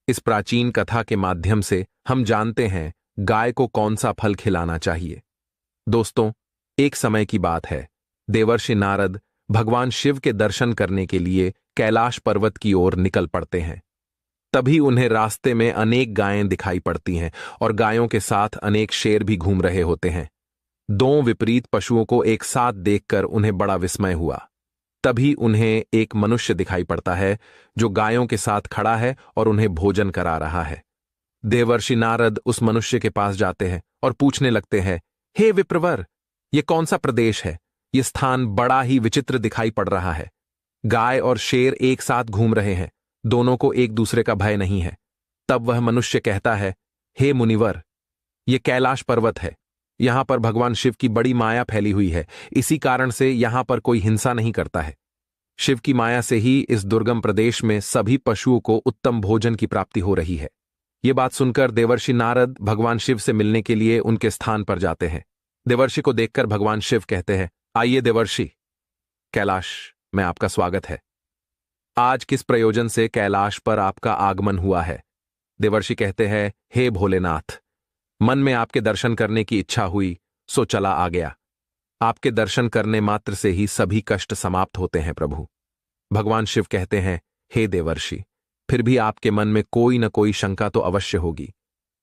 इस प्राचीन कथा के माध्यम से हम जानते हैं गाय को कौन सा फल खिलाना चाहिए। दोस्तों, एक समय की बात है, देवर्षि नारद भगवान शिव के दर्शन करने के लिए कैलाश पर्वत की ओर निकल पड़ते हैं। तभी उन्हें रास्ते में अनेक गायें दिखाई पड़ती हैं और गायों के साथ अनेक शेर भी घूम रहे होते हैं। दो विपरीत पशुओं को एक साथ देखकर उन्हें बड़ा विस्मय हुआ। तभी उन्हें एक मनुष्य दिखाई पड़ता है जो गायों के साथ खड़ा है और उन्हें भोजन करा रहा है। देवर्षि नारद उस मनुष्य के पास जाते हैं और पूछने लगते हैं, हे विप्रवर, ये कौन सा प्रदेश है? ये स्थान बड़ा ही विचित्र दिखाई पड़ रहा है। गाय और शेर एक साथ घूम रहे हैं, दोनों को एक दूसरे का भय नहीं है। तब वह मनुष्य कहता है, हे मुनिवर, ये कैलाश पर्वत है। यहां पर भगवान शिव की बड़ी माया फैली हुई है, इसी कारण से यहां पर कोई हिंसा नहीं करता है। शिव की माया से ही इस दुर्गम प्रदेश में सभी पशुओं को उत्तम भोजन की प्राप्ति हो रही है। ये बात सुनकर देवर्षि नारद भगवान शिव से मिलने के लिए उनके स्थान पर जाते हैं। देवर्षि को देखकर भगवान शिव कहते हैं, आइए देवर्षि, कैलाश में आपका स्वागत है। आज किस प्रयोजन से कैलाश पर आपका आगमन हुआ है? देवर्षि कहते हैं, हे भोलेनाथ, मन में आपके दर्शन करने की इच्छा हुई, सो चला आ गया। आपके दर्शन करने मात्र से ही सभी कष्ट समाप्त होते हैं प्रभु। भगवान शिव कहते हैं, हे देवर्षि, फिर भी आपके मन में कोई न कोई शंका तो अवश्य होगी,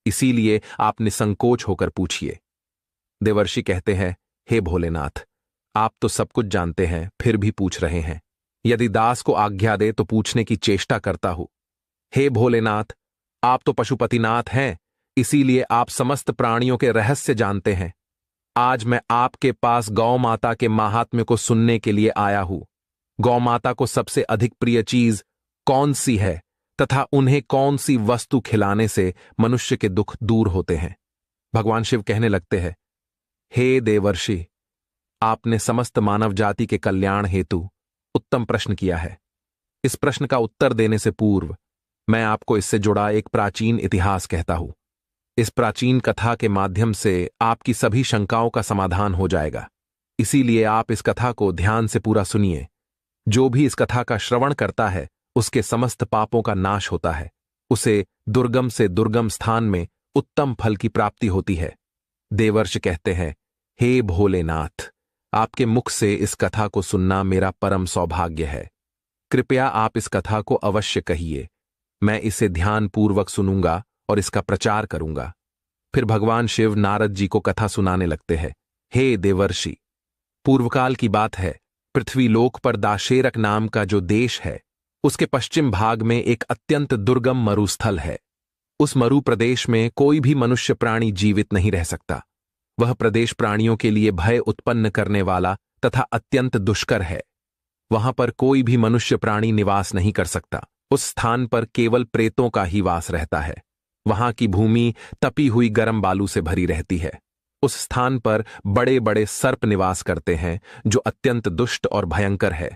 इसीलिए आप निसंकोच होकर पूछिए। देवर्षि कहते हैं, हे भोलेनाथ, आप तो सब कुछ जानते हैं, फिर भी पूछ रहे हैं। यदि दास को आज्ञा दे तो पूछने की चेष्टा करता हूं। हे भोलेनाथ, आप तो पशुपतिनाथ हैं, इसीलिए आप समस्त प्राणियों के रहस्य जानते हैं। आज मैं आपके पास गौ माता के महात्म्य को सुनने के लिए आया हूं। गौ माता को सबसे अधिक प्रिय चीज कौन सी है तथा उन्हें कौन सी वस्तु खिलाने से मनुष्य के दुख दूर होते हैं? भगवान शिव कहने लगते हैं, हे देवर्षि, आपने समस्त मानव जाति के कल्याण हेतु उत्तम प्रश्न किया है। इस प्रश्न का उत्तर देने से पूर्व मैं आपको इससे जुड़ा एक प्राचीन इतिहास कहता हूं। इस प्राचीन कथा के माध्यम से आपकी सभी शंकाओं का समाधान हो जाएगा, इसीलिए आप इस कथा को ध्यान से पूरा सुनिए। जो भी इस कथा का श्रवण करता है उसके समस्त पापों का नाश होता है, उसे दुर्गम से दुर्गम स्थान में उत्तम फल की प्राप्ति होती है। देवर्षि कहते हैं, हे भोलेनाथ, आपके मुख से इस कथा को सुनना मेरा परम सौभाग्य है। कृपया आप इस कथा को अवश्य कहिए। मैं इसे ध्यानपूर्वक सुनूंगा और इसका प्रचार करूंगा। फिर भगवान शिव नारद जी को कथा सुनाने लगते हैं। हे देवर्षि, पूर्वकाल की बात है, पृथ्वीलोक पर दाशेरक नाम का जो देश है, उसके पश्चिम भाग में एक अत्यंत दुर्गम मरुस्थल है। उस मरु प्रदेश में कोई भी मनुष्य प्राणी जीवित नहीं रह सकता। वह प्रदेश प्राणियों के लिए भय उत्पन्न करने वाला तथा अत्यंत दुष्कर है। वहां पर कोई भी मनुष्य प्राणी निवास नहीं कर सकता। उस स्थान पर केवल प्रेतों का ही वास रहता है। वहां की भूमि तपी हुई गर्म बालू से भरी रहती है। उस स्थान पर बड़े बड़े सर्प निवास करते हैं जो अत्यंत दुष्ट और भयंकर है।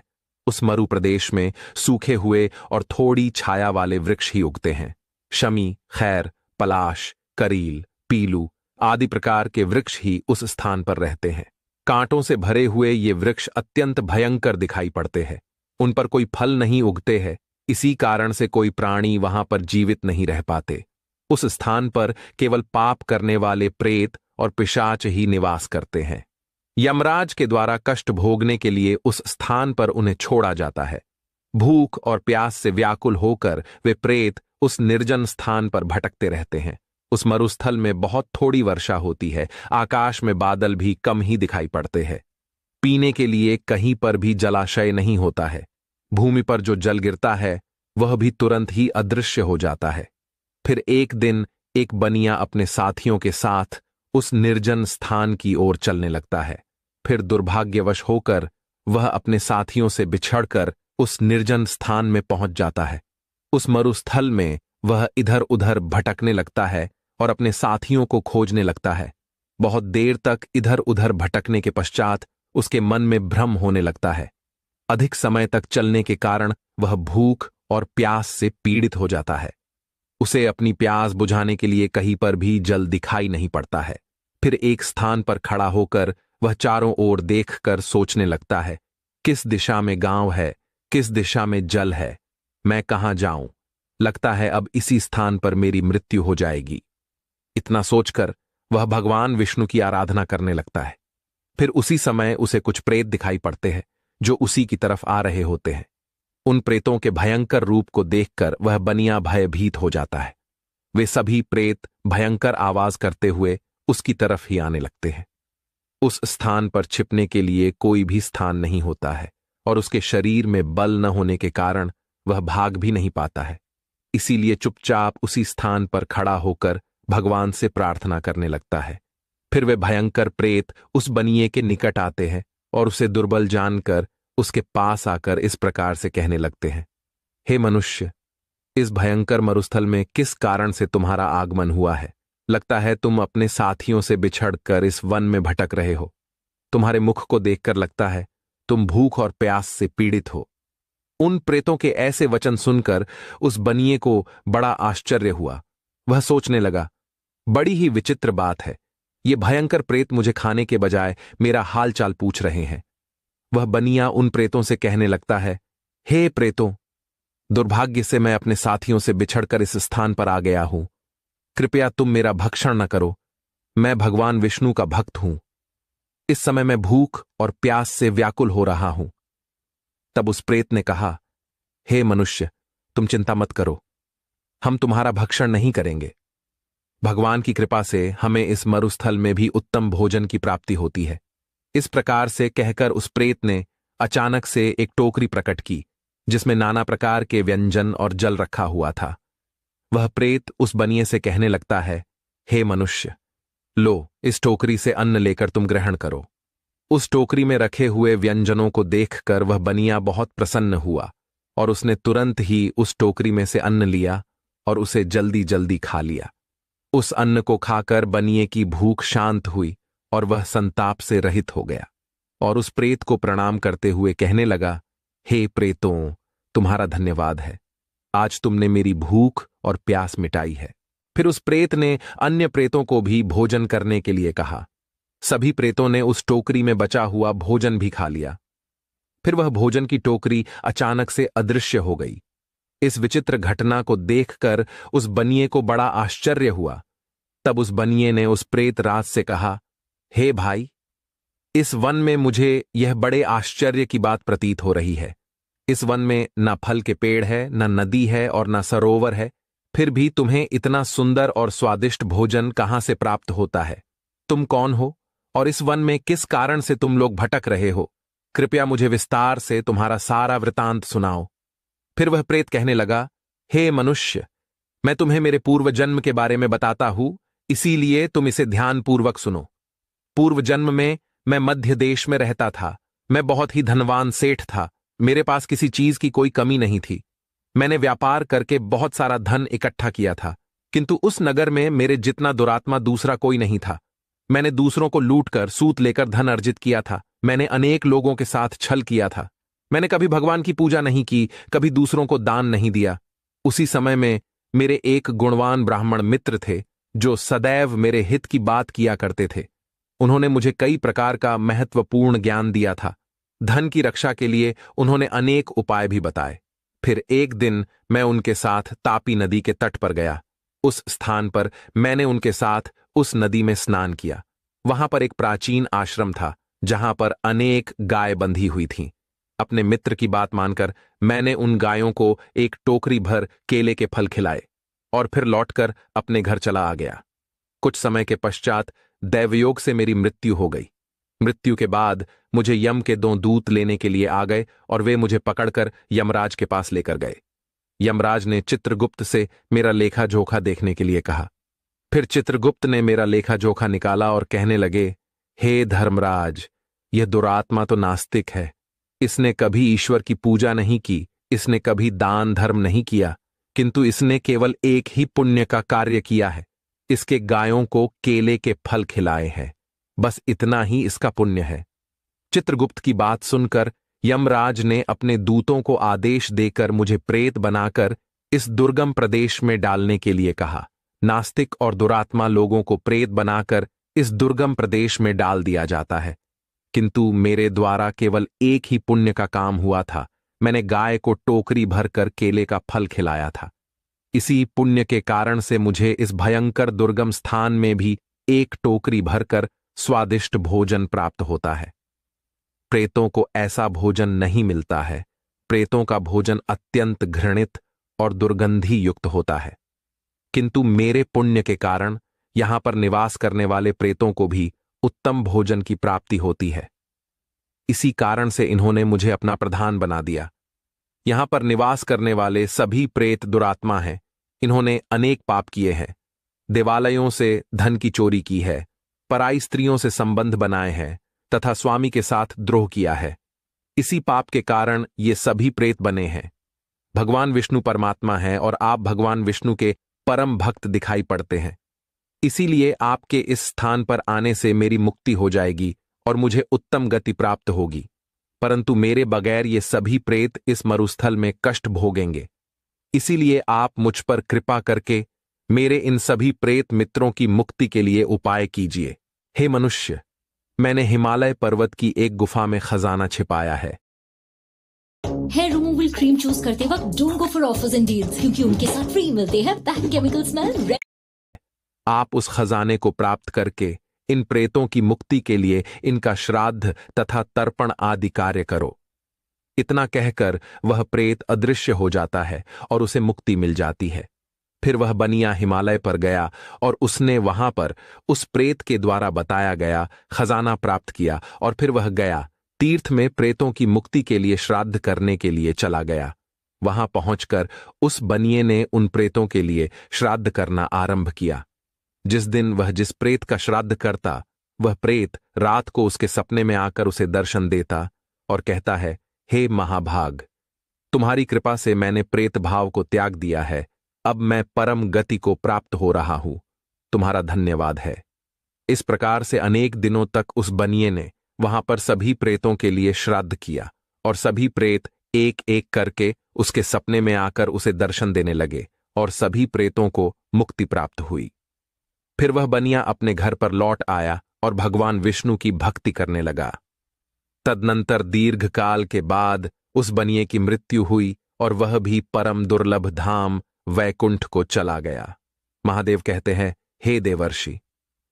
उस मरु प्रदेश में सूखे हुए और थोड़ी छाया वाले वृक्ष ही उगते हैं। शमी, खैर, पलाश, करील, पीलू आदि प्रकार के वृक्ष ही उस स्थान पर रहते हैं। कांटों से भरे हुए ये वृक्ष अत्यंत भयंकर दिखाई पड़ते हैं। उन पर कोई फल नहीं उगते हैं, इसी कारण से कोई प्राणी वहां पर जीवित नहीं रह पाते। उस स्थान पर केवल पाप करने वाले प्रेत और पिशाच ही निवास करते हैं। यमराज के द्वारा कष्ट भोगने के लिए उस स्थान पर उन्हें छोड़ा जाता है। भूख और प्यास से व्याकुल होकर वे प्रेत उस निर्जन स्थान पर भटकते रहते हैं। उस मरुस्थल में बहुत थोड़ी वर्षा होती है, आकाश में बादल भी कम ही दिखाई पड़ते हैं। पीने के लिए कहीं पर भी जलाशय नहीं होता है। भूमि पर जो जल गिरता है वह भी तुरंत ही अदृश्य हो जाता है। फिर एक दिन एक बनिया अपने साथियों के साथ उस निर्जन स्थान की ओर चलने लगता है। फिर दुर्भाग्यवश होकर वह अपने साथियों से बिछड़कर उस निर्जन स्थान में पहुंच जाता है। उस मरुस्थल में वह इधर उधर भटकने लगता है और अपने साथियों को खोजने लगता है। बहुत देर तक इधर उधर भटकने के पश्चात उसके मन में भ्रम होने लगता है। अधिक समय तक चलने के कारण वह भूख और प्यास से पीड़ित हो जाता है। उसे अपनी प्यास बुझाने के लिए कहीं पर भी जल दिखाई नहीं पड़ता है। फिर एक स्थान पर खड़ा होकर वह चारों ओर देखकर सोचने लगता है, किस दिशा में गांव है, किस दिशा में जल है, मैं कहां जाऊं। लगता है अब इसी स्थान पर मेरी मृत्यु हो जाएगी। इतना सोचकर वह भगवान विष्णु की आराधना करने लगता है। फिर उसी समय उसे कुछ प्रेत दिखाई पड़ते हैं जो उसी की तरफ आ रहे होते हैं। उन प्रेतों के भयंकर रूप को देखकर वह बनिया भयभीत हो जाता है। वे सभी प्रेत भयंकर आवाज करते हुए उसकी तरफ ही आने लगते हैं। उस स्थान पर छिपने के लिए कोई भी स्थान नहीं होता है और उसके शरीर में बल न होने के कारण वह भाग भी नहीं पाता है। इसीलिए चुपचाप उसी स्थान पर खड़ा होकर भगवान से प्रार्थना करने लगता है। फिर वे भयंकर प्रेत उस बनिए के निकट आते हैं और उसे दुर्बल जानकर उसके पास आकर इस प्रकार से कहने लगते हैं, हे मनुष्य, इस भयंकर मरुस्थल में किस कारण से तुम्हारा आगमन हुआ है? लगता है तुम अपने साथियों से बिछड़कर इस वन में भटक रहे हो। तुम्हारे मुख को देखकर लगता है तुम भूख और प्यास से पीड़ित हो। उन प्रेतों के ऐसे वचन सुनकर उस बनिए को बड़ा आश्चर्य हुआ। वह सोचने लगा, बड़ी ही विचित्र बात है, ये भयंकर प्रेत मुझे खाने के बजाय मेरा हालचाल पूछ रहे हैं। वह बनिया उन प्रेतों से कहने लगता है, हे प्रेतों, दुर्भाग्य से मैं अपने साथियों से बिछड़कर इस स्थान पर आ गया हूं। कृपया तुम मेरा भक्षण न करो। मैं भगवान विष्णु का भक्त हूं। इस समय मैं भूख और प्यास से व्याकुल हो रहा हूं। तब उस प्रेत ने कहा, हे मनुष्य, तुम चिंता मत करो, हम तुम्हारा भक्षण नहीं करेंगे। भगवान की कृपा से हमें इस मरुस्थल में भी उत्तम भोजन की प्राप्ति होती है। इस प्रकार से कहकर उस प्रेत ने अचानक से एक टोकरी प्रकट की जिसमें नाना प्रकार के व्यंजन और जल रखा हुआ था। वह प्रेत उस बनिए से कहने लगता है, हे मनुष्य, लो, इस टोकरी से अन्न लेकर तुम ग्रहण करो। उस टोकरी में रखे हुए व्यंजनों को देखकर वह बनिया बहुत प्रसन्न हुआ और उसने तुरंत ही उस टोकरी में से अन्न लिया और उसे जल्दी जल्दी खा लिया। उस अन्न को खाकर बनिए की भूख शांत हुई और वह संताप से रहित हो गया और उस प्रेत को प्रणाम करते हुए कहने लगा, हे प्रेतों, तुम्हारा धन्यवाद है। आज तुमने मेरी भूख और प्यास मिटाई है। फिर उस प्रेत ने अन्य प्रेतों को भी भोजन करने के लिए कहा। सभी प्रेतों ने उस टोकरी में बचा हुआ भोजन भी खा लिया। फिर वह भोजन की टोकरी अचानक से अदृश्य हो गई। इस विचित्र घटना को देखकर उस बनिए को बड़ा आश्चर्य हुआ। तब उस बनिए ने उस प्रेत राज से कहा, हे भाई, इस वन में मुझे यह बड़े आश्चर्य की बात प्रतीत हो रही है। इस वन में न फल के पेड़ है, न नदी है और न सरोवर है, फिर भी तुम्हें इतना सुंदर और स्वादिष्ट भोजन कहां से प्राप्त होता है? तुम कौन हो और इस वन में किस कारण से तुम लोग भटक रहे हो? कृपया मुझे विस्तार से तुम्हारा सारा वृतांत सुनाओ। फिर वह प्रेत कहने लगा, हे मनुष्य, मैं तुम्हें मेरे पूर्व जन्म के बारे में बताता हूं, इसीलिए तुम इसे ध्यानपूर्वक सुनो। पूर्व जन्म में मैं मध्य देश में रहता था। मैं बहुत ही धनवान सेठ था। मेरे पास किसी चीज की कोई कमी नहीं थी। मैंने व्यापार करके बहुत सारा धन इकट्ठा किया था, किंतु उस नगर में मेरे जितना दुरात्मा दूसरा कोई नहीं था। मैंने दूसरों को लूटकर सूत लेकर धन अर्जित किया था। मैंने अनेक लोगों के साथ छल किया था। मैंने कभी भगवान की पूजा नहीं की, कभी दूसरों को दान नहीं दिया। उसी समय में मेरे एक गुणवान ब्राह्मण मित्र थे जो सदैव मेरे हित की बात किया करते थे। उन्होंने मुझे कई प्रकार का महत्वपूर्ण ज्ञान दिया था। धन की रक्षा के लिए उन्होंने अनेक उपाय भी बताए। फिर एक दिन मैं उनके साथ तापी नदी के तट पर गया। उस स्थान पर मैंने उनके साथ उस नदी में स्नान किया। वहां पर एक प्राचीन आश्रम था जहां पर अनेक गाय बंधी हुई थीं। अपने मित्र की बात मानकर मैंने उन गायों को एक टोकरी भर केले के फल खिलाए और फिर लौटकर अपने घर चला आ गया। कुछ समय के पश्चात दैवयोग से मेरी मृत्यु हो गई। मृत्यु के बाद मुझे यम के 2 दूत लेने के लिए आ गए और वे मुझे पकड़कर यमराज के पास लेकर गए। यमराज ने चित्रगुप्त से मेरा लेखा जोखा देखने के लिए कहा। फिर चित्रगुप्त ने मेरा लेखा जोखा निकाला और कहने लगे, हे धर्मराज, यह दुरात्मा तो नास्तिक है। इसने कभी ईश्वर की पूजा नहीं की, इसने कभी दान धर्म नहीं किया, किंतु इसने केवल एक ही पुण्य का कार्य किया है। इसके गायों को केले के फल खिलाए हैं। बस इतना ही इसका पुण्य है। चित्रगुप्त की बात सुनकर यमराज ने अपने दूतों को आदेश देकर मुझे प्रेत बनाकर इस दुर्गम प्रदेश में डालने के लिए कहा। नास्तिक और दुरात्मा लोगों को प्रेत बनाकर इस दुर्गम प्रदेश में डाल दिया जाता है, किंतु मेरे द्वारा केवल एक ही पुण्य का काम हुआ था। मैंने गाय को टोकरी भरकर केले का फल खिलाया था। इसी पुण्य के कारण से मुझे इस भयंकर दुर्गम स्थान में भी एक टोकरी भरकर स्वादिष्ट भोजन प्राप्त होता है। प्रेतों को ऐसा भोजन नहीं मिलता है। प्रेतों का भोजन अत्यंत घृणित और दुर्गंधी युक्त होता है, किंतु मेरे पुण्य के कारण यहां पर निवास करने वाले प्रेतों को भी उत्तम भोजन की प्राप्ति होती है। इसी कारण से इन्होंने मुझे अपना प्रधान बना दिया। यहां पर निवास करने वाले सभी प्रेत दुरात्मा हैं। इन्होंने अनेक पाप किए हैं। देवालयों से धन की चोरी की है, पराई स्त्रियों से संबंध बनाए हैं तथा स्वामी के साथ द्रोह किया है। इसी पाप के कारण ये सभी प्रेत बने हैं। भगवान विष्णु परमात्मा हैं और आप भगवान विष्णु के परम भक्त दिखाई पड़ते हैं। इसीलिए आपके इस स्थान पर आने से मेरी मुक्ति हो जाएगी और मुझे उत्तम गति प्राप्त होगी, परंतु मेरे बगैर ये सभी प्रेत इस मरुस्थल में कष्ट भोगेंगे। इसीलिए आप मुझ पर कृपा करके मेरे इन सभी प्रेत मित्रों की मुक्ति के लिए उपाय कीजिए। हे मनुष्य, मैंने हिमालय पर्वत की एक गुफा में खजाना छिपाया है। हेयर रिमूवल क्रीम चूज करते वक्त don't go for offers and deals, क्योंकि उनके साथ फ्री मिलते हैं बैक केमिकल स्मेल। आप उस खजाने को प्राप्त करके इन प्रेतों की मुक्ति के लिए इनका श्राद्ध तथा तर्पण आदि कार्य करो। इतना कहकर वह प्रेत अदृश्य हो जाता है और उसे मुक्ति मिल जाती है। फिर वह बनिया हिमालय पर गया और उसने वहां पर उस प्रेत के द्वारा बताया गया खजाना प्राप्त किया और फिर वह गया तीर्थ में प्रेतों की मुक्ति के लिए श्राद्ध करने के लिए चला गया। वहां पहुंचकर उस बनिए ने उन प्रेतों के लिए श्राद्ध करना आरंभ किया। जिस दिन वह जिस प्रेत का श्राद्ध करता, वह प्रेत रात को उसके सपने में आकर उसे दर्शन देता और कहता है, हे महाभाग, तुम्हारी कृपा से मैंने प्रेत भाव को त्याग दिया है। अब मैं परम गति को प्राप्त हो रहा हूं। तुम्हारा धन्यवाद है। इस प्रकार से अनेक दिनों तक उस बनिए ने वहां पर सभी प्रेतों के लिए श्राद्ध किया और सभी प्रेत एक एक करके उसके सपने में आकर उसे दर्शन देने लगे और सभी प्रेतों को मुक्ति प्राप्त हुई। फिर वह बनिया अपने घर पर लौट आया और भगवान विष्णु की भक्ति करने लगा। तदनंतर दीर्घ काल के बाद उस बनिए की मृत्यु हुई और वह भी परम दुर्लभ धाम वैकुंठ को चला गया। महादेव कहते हैं, हे देवर्षि,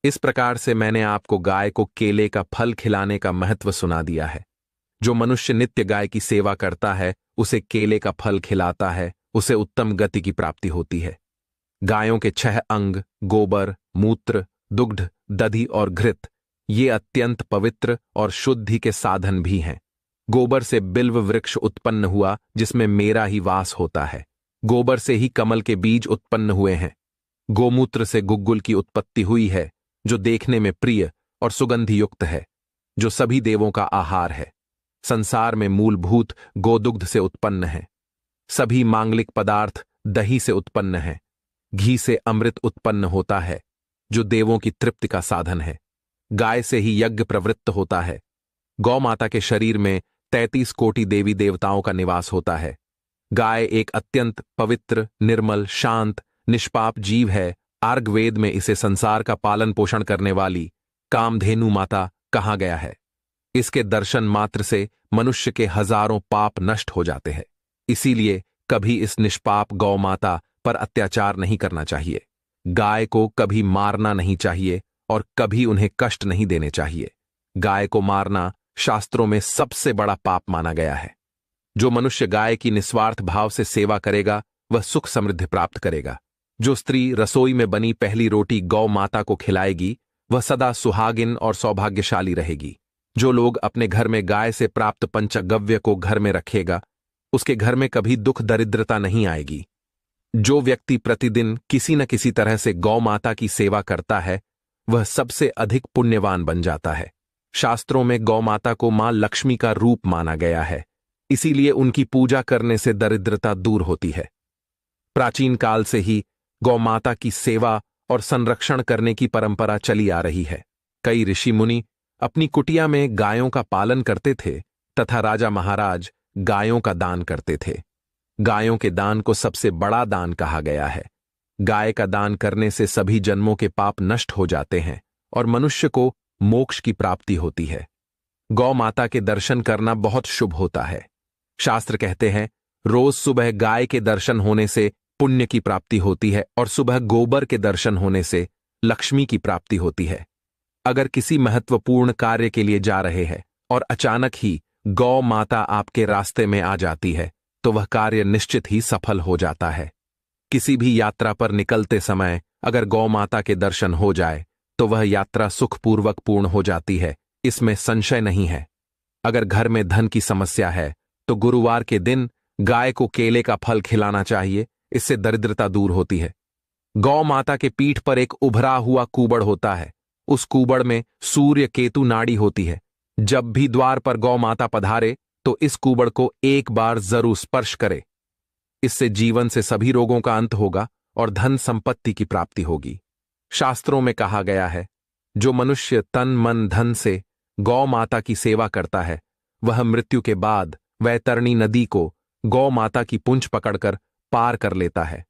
इस प्रकार से मैंने आपको गाय को केले का फल खिलाने का महत्व सुना दिया है। जो मनुष्य नित्य गाय की सेवा करता है, उसे केले का फल खिलाता है, उसे उत्तम गति की प्राप्ति होती है। गायों के 6 अंग गोबर, मूत्र, दुग्ध, दधि और घृत ये अत्यंत पवित्र और शुद्धि के साधन भी हैं। गोबर से बिल्व वृक्ष उत्पन्न हुआ जिसमें मेरा ही वास होता है। गोबर से ही कमल के बीज उत्पन्न हुए हैं। गोमूत्र से गुग्गुल की उत्पत्ति हुई है, जो देखने में प्रिय और सुगंधि युक्त है, जो सभी देवों का आहार है। संसार में मूलभूत गोदुग्ध से उत्पन्न है। सभी मांगलिक पदार्थ दही से उत्पन्न है। घी से अमृत उत्पन्न होता है, जो देवों की तृप्ति का साधन है। गाय से ही यज्ञ प्रवृत्त होता है। गौ माता के शरीर में 33 कोटि देवी देवताओं का निवास होता है। गाय एक अत्यंत पवित्र, निर्मल, शांत, निष्पाप जीव है। आर्गवेद में इसे संसार का पालन पोषण करने वाली कामधेनु माता कहा गया है। इसके दर्शन मात्र से मनुष्य के हजारों पाप नष्ट हो जाते हैं। इसीलिए कभी इस निष्पाप गौ माता पर अत्याचार नहीं करना चाहिए। गाय को कभी मारना नहीं चाहिए और कभी उन्हें कष्ट नहीं देने चाहिए। गाय को मारना शास्त्रों में सबसे बड़ा पाप माना गया है। जो मनुष्य गाय की निस्वार्थ भाव से सेवा करेगा, वह सुख समृद्धि प्राप्त करेगा। जो स्त्री रसोई में बनी पहली रोटी गौ माता को खिलाएगी, वह सदा सुहागिन और सौभाग्यशाली रहेगी। जो लोग अपने घर में गाय से प्राप्त पंचगव्य को घर में रखेगा, उसके घर में कभी दुख दरिद्रता नहीं आएगी। जो व्यक्ति प्रतिदिन किसी न किसी तरह से गौ माता की सेवा करता है, वह सबसे अधिक पुण्यवान बन जाता है। शास्त्रों में गौ माता को मां लक्ष्मी का रूप माना गया है, इसीलिए उनकी पूजा करने से दरिद्रता दूर होती है। प्राचीन काल से ही गौ माता की सेवा और संरक्षण करने की परंपरा चली आ रही है। कई ऋषि मुनि अपनी कुटिया में गायों का पालन करते थे तथा राजा महाराज गायों का दान करते थे। गायों के दान को सबसे बड़ा दान कहा गया है। गाय का दान करने से सभी जन्मों के पाप नष्ट हो जाते हैं और मनुष्य को मोक्ष की प्राप्ति होती है। गौ माता के दर्शन करना बहुत शुभ होता है। शास्त्र कहते हैं, रोज सुबह गाय के दर्शन होने से पुण्य की प्राप्ति होती है और सुबह गोबर के दर्शन होने से लक्ष्मी की प्राप्ति होती है। अगर किसी महत्वपूर्ण कार्य के लिए जा रहे हैं और अचानक ही गौ माता आपके रास्ते में आ जाती है तो वह कार्य निश्चित ही सफल हो जाता है। किसी भी यात्रा पर निकलते समय अगर गौ माता के दर्शन हो जाए तो वह यात्रा सुखपूर्वक पूर्ण हो जाती है, इसमें संशय नहीं है। अगर घर में धन की समस्या है तो गुरुवार के दिन गाय को केले का फल खिलाना चाहिए, इससे दरिद्रता दूर होती है। गौ माता के पीठ पर एक उभरा हुआ कूबड़ होता है, उस कूबड़ में सूर्य केतु नाड़ी होती है। जब भी द्वार पर गौ माता पधारे तो इस कूबड़ को एक बार जरूर स्पर्श करे। इससे जीवन से सभी रोगों का अंत होगा और धन संपत्ति की प्राप्ति होगी। शास्त्रों में कहा गया है, जो मनुष्य तन मन धन से गौ माता की सेवा करता है वह मृत्यु के बाद वैतरणी नदी को गौ माता की पूंछ पकड़कर पार कर लेता है।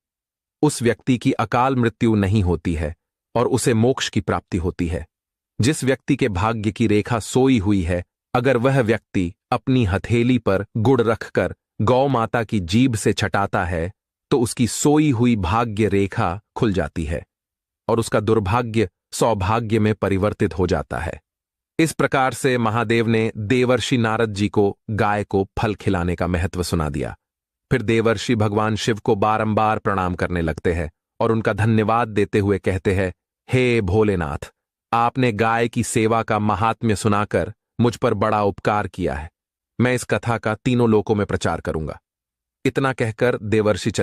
उस व्यक्ति की अकाल मृत्यु नहीं होती है और उसे मोक्ष की प्राप्ति होती है। जिस व्यक्ति के भाग्य की रेखा सोई हुई है, अगर वह व्यक्ति अपनी हथेली पर गुड़ रखकर गौ माता की जीभ से छटाता है तो उसकी सोई हुई भाग्य रेखा खुल जाती है और उसका दुर्भाग्य सौभाग्य में परिवर्तित हो जाता है। इस प्रकार से महादेव ने देवर्षि नारद जी को गाय को फल खिलाने का महत्व सुना दिया। फिर देवर्षि भगवान शिव को बारंबार प्रणाम करने लगते हैं और उनका धन्यवाद देते हुए कहते हैं, हे भोलेनाथ, आपने गाय की सेवा का महात्म्य सुनाकर मुझ पर बड़ा उपकार किया है। मैं इस कथा का तीनों लोकों में प्रचार करूंगा। इतना कहकर देवर्षि चले